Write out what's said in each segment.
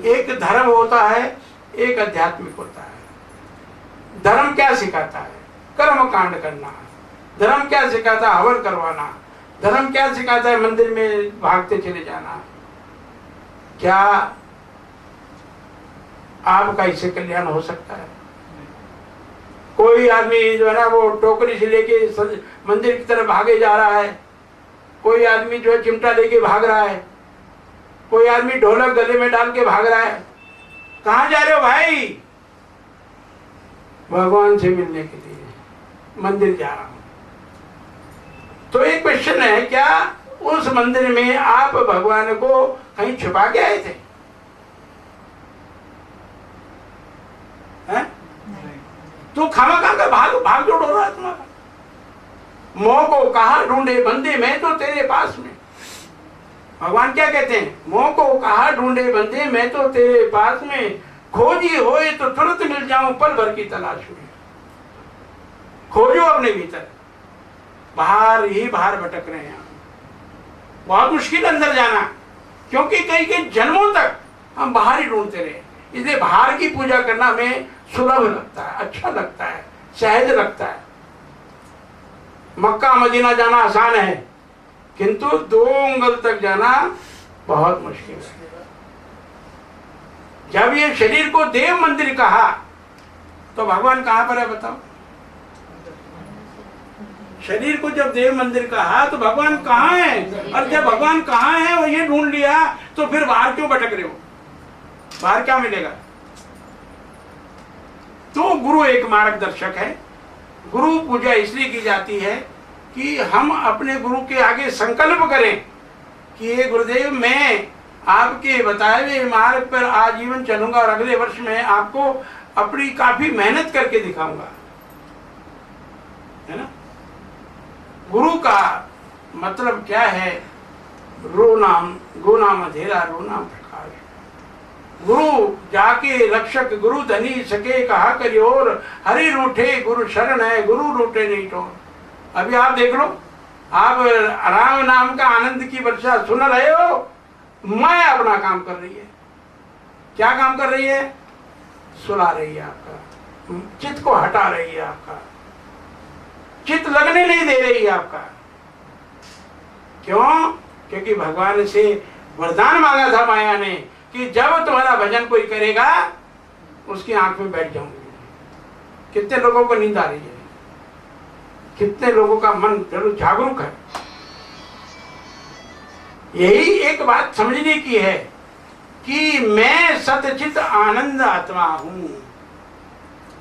एक धर्म होता है, एक आध्यात्मिक होता है। धर्म क्या सिखाता है? कर्म कांड करना। धर्म क्या सिखाता है? हवन करवाना। धर्म क्या सिखाता है? मंदिर में भागते चले जाना। क्या आपका इससे कल्याण हो सकता है? कोई आदमी जो है ना वो टोकरी से लेके मंदिर की तरफ भागे जा रहा है, कोई आदमी जो है चिमटा लेके भाग रहा है, कोई आदमी ढोलक गले में डाल के भाग रहा है। कहाँ जा रहे हो भाई? भगवान से मिलने के लिए मंदिर जा रहा हूं। तो एक क्वेश्चन है, क्या उस मंदिर में आप भगवान को कहीं छुपा के आए थे? तो खामा का भाग जोड़ हो रहा है तुम्हारा। मोह को कहा ढूंढे बंदे, मैं तो तेरे पास में। भगवान क्या कहते हैं? मोह को कहा ढूंढे बंदे, मैं तो तेरे पास में। खोजी होए तो तुरंत मिल जाऊं पल भर की तलाश में। खोजो अपने भीतर, बाहर ही बाहर भटक रहे हैं। बहुत मुश्किल अंदर जाना, क्योंकि कई कई जन्मों तक हम बाहर ही ढूंढते रहे। इसलिए बाहर की पूजा करना हमें सुलभ लगता है, अच्छा लगता है, सहज लगता है। मक्का मदीना जाना आसान है, किंतु 2 उंगल तक जाना बहुत मुश्किल है। जब ये शरीर को देव मंदिर कहा तो भगवान कहां पर है बताओ? शरीर को जब देव मंदिर कहा तो भगवान कहाँ है? और जब भगवान कहाँ है वो ये ढूंढ लिया, तो फिर बाहर क्यों भटक रहे हो? बाहर क्या मिलेगा? तो गुरु एक मार्गदर्शक है। गुरु पूजा इसलिए की जाती है कि हम अपने गुरु के आगे संकल्प करें कि हे गुरुदेव, मैं आपके बताए हुए मार्ग पर आजीवन चलूंगा और अगले वर्ष में आपको अपनी काफी मेहनत करके दिखाऊंगा, है ना। गुरु का मतलब क्या है? रो नाम गो नाम अधेरा, रो नाम प्रकाश। गुरु जाके रक्षक गुरु धनी सके कहा करी और, हरि रूठे गुरु शरण है, गुरु रूठे नहीं तो। अभी आप देख लो, आप राम नाम का आनंद की वर्षा सुन रहे हो, मैं अपना काम कर रही है। क्या काम कर रही है? सुला रही है आपका चित्त को, हटा रही है आपका चित्त, लगने नहीं दे रही है आपका। क्यों? क्योंकि भगवान से वरदान मांगा था माया ने कि जब तुम्हारा भजन कोई करेगा उसकी आंख में बैठ जाऊंगी। कितने लोगों को नींद आ रही है? कितने लोगों का मन जरूर जागरूक है? यही एक बात समझने की है कि मैं सतचित आनंद आत्मा हूं,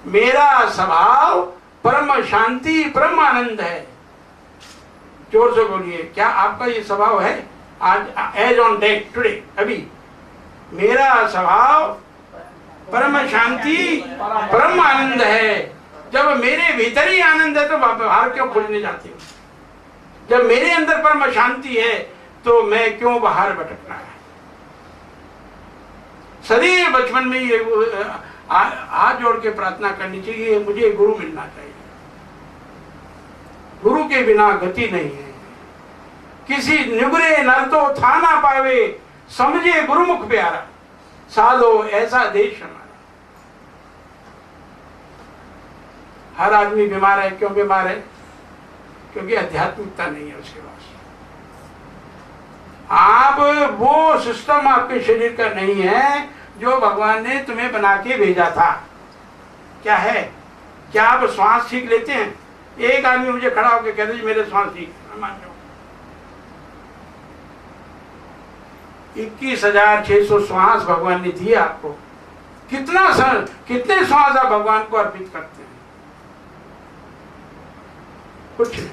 मेरा स्वभाव परम शांति परम आनंद है। जोर से बोलिए, क्या आपका ये स्वभाव है? आज एज ऑन डेट टुडे, अभी मेरा स्वभाव परम शांति परम आनंद है। जब मेरे भीतर ही आनंद है तो बाहर क्यों खोजने जाती हूँ? जब मेरे अंदर परम शांति है तो मैं क्यों बाहर भटकना है? सदैव बचपन में ये हाथ जोड़ के प्रार्थना करनी चाहिए, मुझे गुरु मिलना चाहिए। गुरु के बिना गति नहीं है। किसी निगुरे नर तो था ना पावे, समझे गुरुमुख प्यारा, साधो ऐसा देश हमारा। हर आदमी बीमार है। क्यों बीमार है? क्योंकि आध्यात्मिकता नहीं है उसके पास। आप वो सिस्टम आपके शरीर का नहीं है जो भगवान ने तुम्हें बना के भेजा था। क्या है? क्या आप श्वास ठीक लेते हैं? एक आदमी मुझे खड़ा होकर कहते जी मेरे श्वास ठीक, मैं मान जाऊं। 21,600 श्वास भगवान ने दिए आपको। कितने श्वास आप भगवान को अर्पित करते हैं? कुछ नहीं।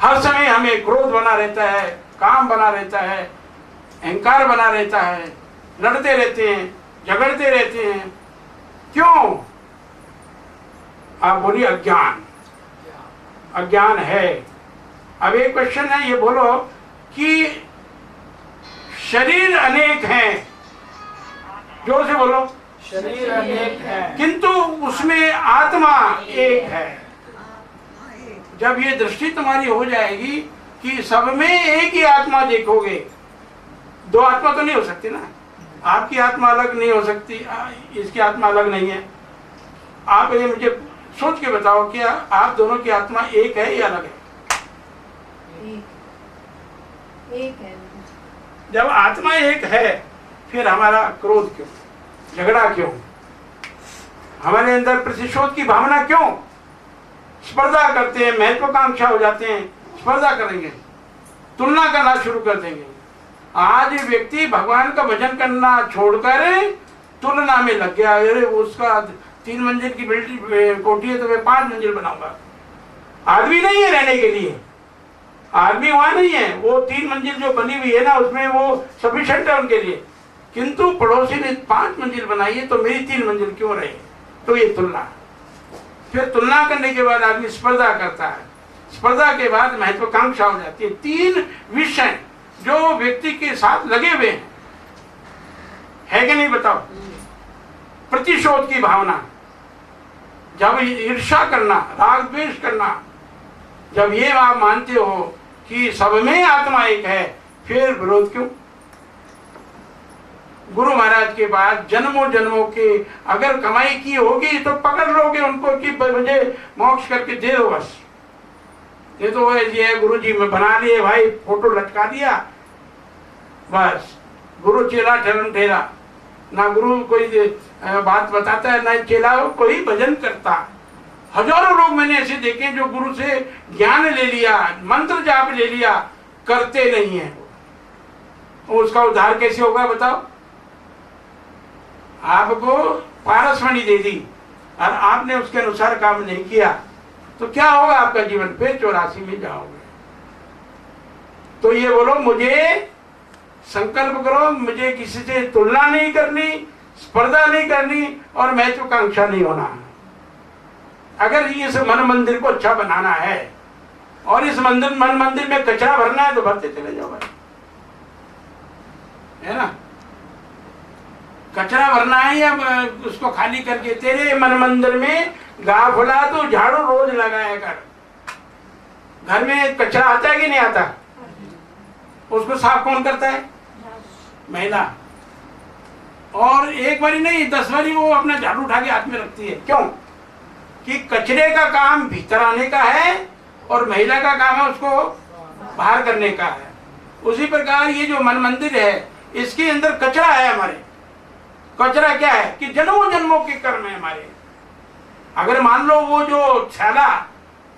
हर समय हमें क्रोध बना रहता है, काम बना रहता है, अहंकार बना रहता है, लड़ते रहते हैं, झगड़ते रहते हैं। क्यों? आप बोलिए अज्ञान। अज्ञान है। अब एक क्वेश्चन है, ये बोलो कि शरीर अनेक हैं। जोर से बोलो, शरीर अनेक है किंतु उसमें आत्मा एक है। जब ये दृष्टि तुम्हारी हो जाएगी कि सब में एक ही आत्मा देखोगे, दो आत्मा तो नहीं हो सकती ना, आपकी आत्मा अलग नहीं हो सकती, इसकी आत्मा अलग नहीं है। आप ये मुझे सोच के बताओ कि आप दोनों की आत्मा एक है या अलग है? एक है। जब आत्मा एक है फिर हमारा क्रोध क्यों, झगड़ा क्यों, हमारे अंदर प्रतिशोध की भावना क्यों, स्पर्धा करते हैं, महत्वाकांक्षा हो जाते हैं, स्पर्धा करेंगे, तुलना करना शुरू कर देंगे। आज व्यक्ति भगवान का भजन करना छोड़कर तुलना में लग गया। अरे उसका 3 मंजिल की बिल्डिंग कोठी है तो मैं 5 मंजिल बनाऊंगा। आदमी नहीं है रहने के लिए, आदमी वहां नहीं है, वो 3 मंजिल जो बनी हुई है ना उसमें वो सफिशिएंट है उनके लिए, किंतु पड़ोसी ने 5 मंजिल बनाई है तो मेरी 3 मंजिल क्यों रही? तो ये तुलना। फिर तुलना करने के बाद आदमी स्पर्धा करता है, स्पर्धा के बाद महत्वाकांक्षा हो जाती है। 3 विषय जो व्यक्ति के साथ लगे हुए हैं, है कि नहीं बताओ? प्रतिशोध की भावना, जब ईर्ष्या करना, राग द्वेष करना, जब ये आप मानते हो कि सब में आत्मा एक है, फिर विरोध क्यों? गुरु महाराज के बाद जन्मों जन्मों के अगर कमाई की होगी तो पकड़ लोगे उनको कि मुझे मोक्ष करके दे दो बस। ये तो ये गुरु जी में बना लिए भाई, फोटो लटका दिया बस। गुरु चेला ठहरा, ना गुरु कोई बात बताता है, ना चेला कोई भजन करता। हजारों लोग मैंने ऐसे देखे जो गुरु से ज्ञान ले लिया, मंत्र जाप ले लिया, करते नहीं है। उसका उद्धार कैसे होगा बताओ? आपको पारसमणि दे दी और आपने उसके अनुसार काम नहीं किया तो क्या होगा आपका जीवन? फिर 84 में जाओगे। तो ये बोलो, मुझे संकल्प करो, मुझे किसी से तुलना नहीं करनी, स्पर्धा नहीं करनी और महत्वाकांक्षा नहीं होना। अगर इस मन मंदिर को अच्छा बनाना है और इस मन मंदिर में कचरा भरना है तो भरते चले जाओ भाई, है ना? कचरा भरना है या उसको खाली करके? तेरे मन मंदिर में घाव फुला तो झाड़ू रोज लगाया कर। घर में कचरा आता है कि नहीं आता? उसको साफ कौन करता है? महिला। और एक बारी नहीं 10 बारी वो अपना झाड़ू उठा के हाथ में रखती है। क्यों? कि कचरे का काम भीतर आने का है और महिला का काम है उसको बाहर करने का है। उसी प्रकार ये जो मन मंदिर है इसके अंदर कचरा है हमारे। कचरा क्या है? कि जन्मों जन्मों के कर्म है हमारे। अगर मान लो वो जो थैला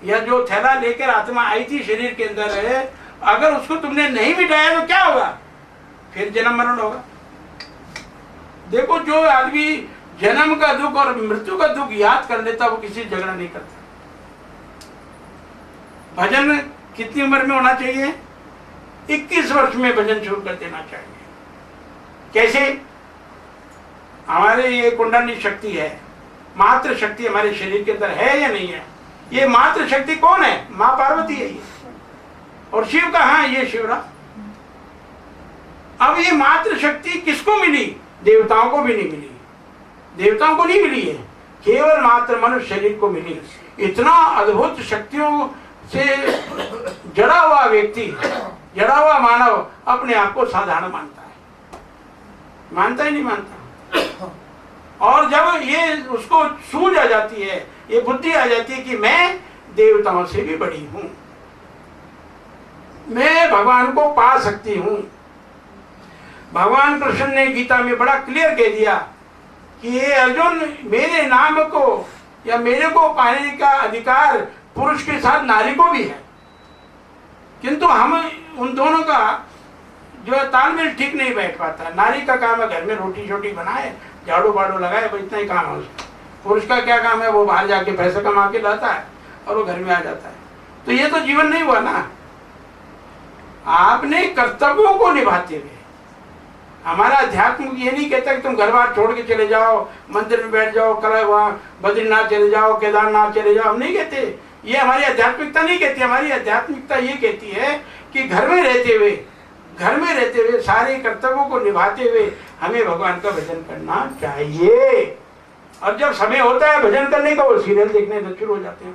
या जो थैला लेकर आत्मा आई थी शरीर के अंदर है, अगर उसको तुमने नहीं मिटाया तो क्या होगा? फिर जन्म मरण होगा। देखो, जो आदमी जन्म का दुख और मृत्यु का दुख याद कर लेता वो किसी झगड़ा नहीं करता। भजन कितनी उम्र में होना चाहिए? 21 वर्ष में भजन शुरू कर देना चाहिए। कैसे? हमारे ये कुंडली शक्ति है, मात्र शक्ति हमारे शरीर के अंदर है या नहीं है? ये मात्र शक्ति कौन है? माँ पार्वती है ये। और शिव का, हाँ ये शिवराज। अब ये मात्र शक्ति किसको मिली? देवताओं को भी नहीं मिली, देवताओं को नहीं मिली है, केवल मात्र मनुष्य शरीर को मिली। इतना अद्भुत शक्तियों से जड़ा हुआ व्यक्ति, जड़ा हुआ मानव अपने आप को साधारण मानता है, मानता ही नहीं मानता। और जब ये उसको सूझ आ जाती है, ये बुद्धि आ जाती है कि मैं देवताओं से भी बड़ी हूं, मैं भगवान को पा सकती हूं। भगवान कृष्ण ने गीता में बड़ा क्लियर कह दिया कि ये अर्जुन, मेरे नाम को या मेरे को पाने का अधिकार पुरुष के साथ नारी को भी है, किंतु हम उन दोनों का जो तालमेल ठीक नहीं बैठ पाता। नारी का काम है घर में रोटी शोटी बनाए, झाड़ू बाड़ू लगाए, बस इतना ही काम है उसका। पुरुष का क्या काम है? वो बाहर जाके पैसे कमा के लाता है और वो घर में आ जाता है। तो ये तो जीवन नहीं हुआ ना। आपने कर्तव्यों को निभाते हुए, हमारा अध्यात्म ये नहीं कहता कि तुम घर बार छोड़ के चले जाओ, मंदिर में बैठ जाओ, कल वहाँ बद्रीनाथ चले जाओ, केदारनाथ चले जाओ, हम नहीं कहते। ये हमारी आध्यात्मिकता नहीं कहती। हमारी आध्यात्मिकता ये कहती है कि घर में रहते हुए सारे कर्तव्यों को निभाते हुए हमें भगवान का भजन करना चाहिए। और जब समय होता है भजन करने का, वो सीरियल देखने शुरू हो जाते हैं।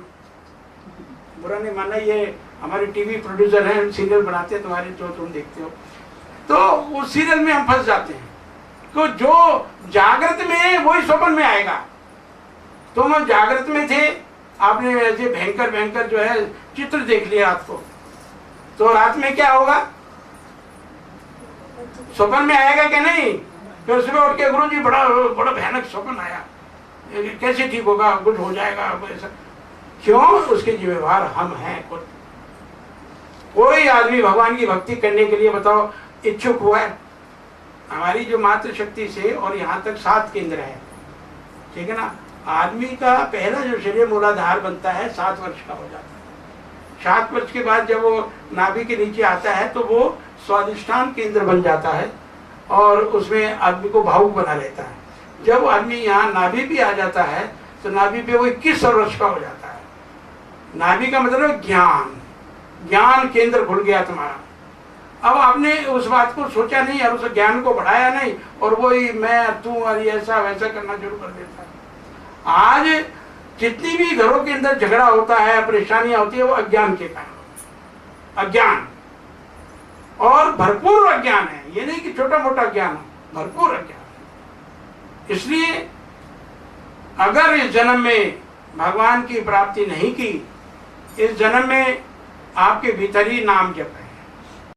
बुरा नहीं मानना, ये हमारे टीवी प्रोड्यूसर हैं, सीरियल बनाते हैं तुम्हारे, जो तुम देखते हो। तो उस सीरियल में हम फंस जाते हैं। तो जो जागृत में है वही स्वप्न में आएगा। तो हम जागृत में थे, आपने ऐसे भयंकर भयंकर जो है चित्र देख लिया रात को, तो रात में क्या होगा? स्वप्न में आएगा कि नहीं? फिर सुबह उठ के गुरुजी बड़ा बड़ा भयानक स्वप्न आया, कैसे ठीक होगा, कुछ हो जाएगा ऐसा। क्यों? उसके जो व्यवहार हम हैं खुद। कोई आदमी भगवान की भक्ति करने के लिए बताओ इच्छुक हुआ है? हमारी जो मातृ शक्ति से और यहाँ तक 7 केंद्र है, ठीक है ना। आदमी का पहला जो शरीर मूलाधार बनता है 7 वर्ष का हो जाता है। 7 वर्ष के बाद जब वो नाभि के नीचे आता है तो वो स्वादिष्ठान केंद्र बन जाता है और उसमें आदमी को भावुक बना लेता है। जब आदमी यहाँ नाभि भी आ जाता है तो नाभि पे वो 21 वर्ष का हो जाता है। नाभि का मतलब ज्ञान, ज्ञान केंद्र खुल गया तुम्हारा। अब आपने उस बात को सोचा नहीं और उस ज्ञान को बढ़ाया नहीं और वही मैं तू और ऐसा वैसा करना शुरू कर देता है। आज जितनी भी घरों के अंदर झगड़ा होता है, परेशानियां होती है, वो अज्ञान के कारण। अज्ञान और भरपूर अज्ञान है, ये नहीं कि छोटा मोटा ज्ञान है, भरपूर अज्ञान। इसलिए अगर इस जन्म में भगवान की प्राप्ति नहीं की, इस जन्म में आपके भीतर ही नाम जप है।